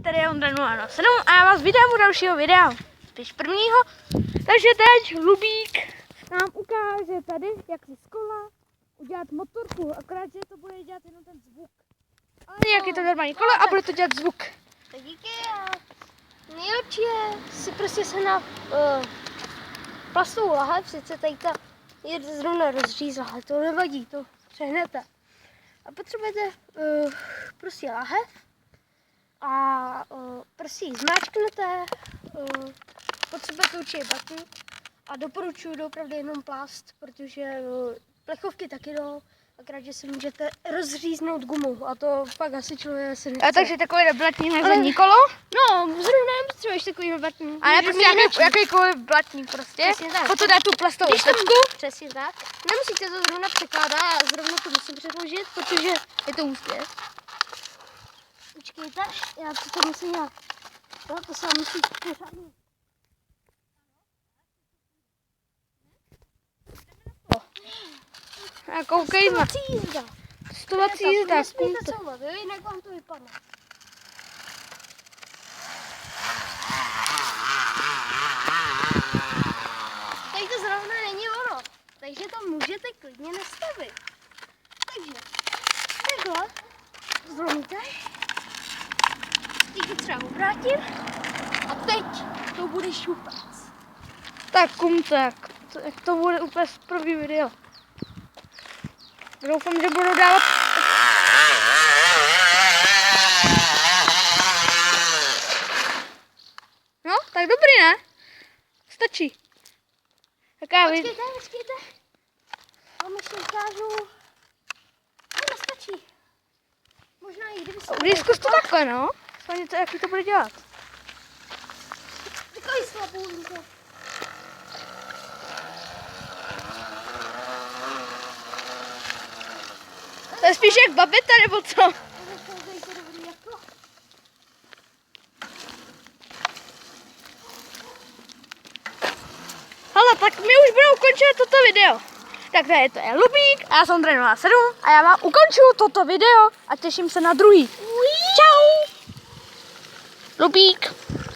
tady je Ondra 007 a já vás vítám u dalšího videa, spíš prvního. Takže teď Lubík nám ukáže tady, jak si z kola udělat motorku, akorát, že to bude dělat jenom ten zvuk. Ale jak je to normální kolo a bude to dělat zvuk. Tak díky a nejlepší je si prostě se na plastovou lahev, sice tady ta je zrovna rozřízla, ale to nevadí, to přehnete. A potřebujete prostě lahev a prostě ji zmáčknete, potřebujete určitě baky a doporučuji opravdu jenom plast, protože plechovky taky jdou, akorát, že si můžete rozříznout gumu a to pak asi člověk asi nechce. A takže takový blatník na zadní kolo? No, zrovna nepotřebuješ takový blatník. A ne prostě jakýkoliv blatník prostě. Přesně tak. Potom dá tu plastovou stopku. Přesně tak. Nemusíte to zrovna překládat, já zrovna to musím přeložit, protože je to ústě. Počkejte, já to musím nějak. No, to se musí pořádně. A koukej na. Jízda. Stovací jízda. Nesmíte couvat, jo, jinak vám to vypadne. Tady to zrovna není ono, takže to můžete klidně nastavit. Takže takhle zlomíte, teď to třeba obrátím a teď to bude šupat. Tak jak to bude úplně první video. Doufám, že budu dávat. No, tak dobrý, ne? Stačí. Tak já vidím. Počkejte. Vám ještě ukážu. No, stačí. Možná i kdyby se... Když zkus to takhle, no. Svaně to, jaký to bude dělat. Takový slaboučko. To je spíš jak babeta, nebo co? Hele, tak my už budeme ukončit toto video. Tak to je Lubík a já jsem Ondra 07 a já vám ukončuju toto video a těším se na druhý. Čau! Lubík.